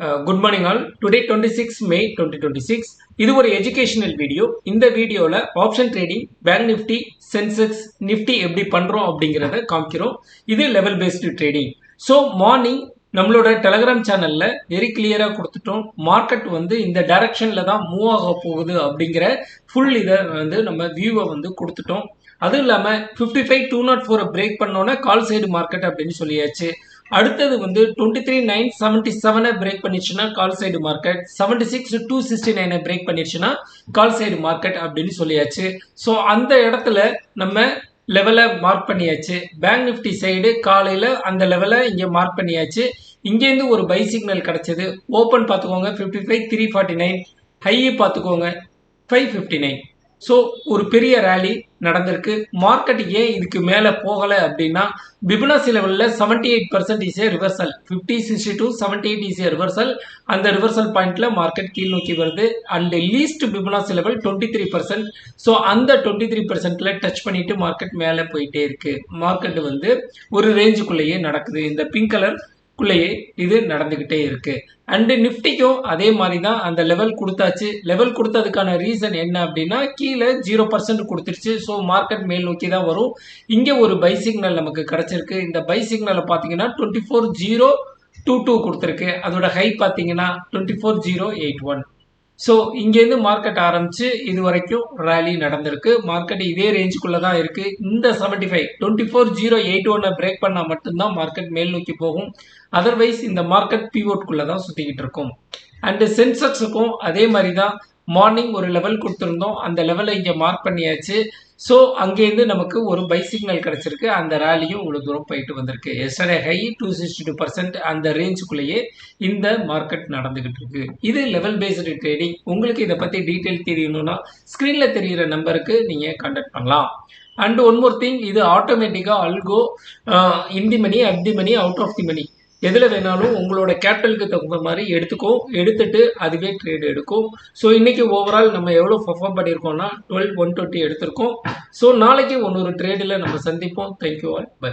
Good morning all. Today 26 May 2026. இது ஒரு educational video. இந்த வீடியோல option trading, bank Nifty, Sensex, Nifty எப்படி பண்றோம் அப்படிங்கறத காமிக்கிறோம். இது level based trading. So morning நம்மளோட டெலகிராம் சேனல்ல வெரி கிளியரா கொடுத்துட்டோம். மார்க்கெட் வந்து இந்த டைரக்ஷன்ல தான் மூவ் ஆக போகுது அப்படிங்கிற ஃபுல் இதை வந்து நம்ம வியூவை வந்து கொடுத்துட்டோம். அதுவும் இல்லாம 55,204 பிரேக் பண்ணோன்னா கால் சைடு மார்க்கெட் அப்படின்னு சொல்லியாச்சு. அடுத்தது வந்து 23,977 பிரேக் பண்ணிடுச்சுன்னா கால் சைடு மார்க்கெட், 76,269 பிரேக் பண்ணிடுச்சுன்னா கால் சைடு மார்க்கெட் அப்படின்னு சொல்லியாச்சு. ஸோ அந்த இடத்துல நம்ம லெவலை மார்க் பண்ணியாச்சு. பேங்க் நிஃப்டி சைடு காலையில் அந்த லெவலை இங்கே மார்க் பண்ணியாச்சு. இங்கேருந்து ஒரு பை சிக்னல் கிடைச்சது. ஓப்பன் பார்த்துக்கோங்க 55,349, ஹை பார்த்துக்கோங்க 559. ஸோ ஒரு பெரிய ரேலி நடந்திருக்கு. மார்க்கெட் ஏன் இதுக்கு மேலே போகலை அப்படின்னா பிபனாசி லெவலில் 78% is a reversal, 50-62 78 is a reversal. அந்த ரிவர்சல் பாயிண்ட்ல மார்க்கெட் கீழ் நோக்கி வருது. And least Fibonacci level 23%. So அந்த 23%ல டச் பண்ணிட்டு மார்க்கெட் மேலே போயிட்டே இருக்கு. மார்க்கெட் வந்து ஒரு ரேஞ்சுக்குள்ளேயே நடக்குது. இந்த பிங்க் கலர் குள்ளேயே இது நடந்துகிட்டே இருக்கு. அண்ட் நிஃப்டிக்கும் அதே மாதிரி தான் அந்த லெவல் கொடுத்தாச்சு. லெவல் கொடுத்ததுக்கான ரீசன் என்ன அப்படின்னா கீழே 0% கொடுத்துருச்சு. ஸோ மார்க்கெட் மேல் நோக்கி தான் வரும். இங்கே ஒரு பை சிக்னல் நமக்கு கிடைச்சிருக்கு. இந்த பை சிக்னலை பார்த்தீங்கன்னா 24,022 கொடுத்துருக்கு. அதோட ஹை பார்த்தீங்கன்னா 24,081. ஸோ இங்கேருந்து மார்க்கெட் ஆரம்பிச்சு இது வரைக்கும் ரேலி நடந்திருக்கு. மார்க்கெட் இதே ரேஞ்சுக்குள்ள தான் இருக்கு. இந்த 24,081 பிரேக் பண்ணால் மட்டும்தான் மார்க்கெட் மேல் நோக்கி போகும். அதர்வைஸ் இந்த மார்க்கெட் பிவோட்குள்ள தான் சுத்திக்கிட்டு இருக்கும். அண்ட் சென்செக்ஸுக்கும் அதே மாதிரி தான் மார்னிங் ஒரு லெவல் கொடுத்துருந்தோம். அந்த லெவலை இங்கே மார்க் பண்ணியாச்சு. ஸோ அங்கேருந்து நமக்கு ஒரு பை சிக்னல் கிடைச்சிருக்கு. அந்த ரேலியும் இவ்வளோ தூரம் போயிட்டு வந்திருக்கு. Yesterday high 262%. அந்த ரேஞ்சுக்குள்ளேயே இந்த மார்க்கெட் நடந்துகிட்டு இருக்கு. இது லெவல் பேஸ்டு ட்ரேடிங். உங்களுக்கு இதை பற்றி டீட்டெயில் தெரியணும்னா ஸ்க்ரீனில் தெரிகிற நம்பருக்கு நீங்கள் கான்டாக்ட் பண்ணலாம். அண்ட் ஒன் மோர் திங், இது ஆட்டோமேட்டிக்காக algo in the money, at the money, out of the money எதில் வேணாலும் உங்களோட கேபிட்டலுக்கு தகுந்த மாதிரி எடுத்துட்டு அதுவே ட்ரேட் எடுக்கும். ஸோ இன்னைக்கு ஓவரால் நம்ம எவ்வளோ பர்ஃபார்ம் பண்ணியிருக்கோம்னா 12,120 எடுத்திருக்கோம். ஸோ நாளைக்கு ஒன்னொரு ட்ரேடில் நம்ம சந்திப்போம். Thank you all, by.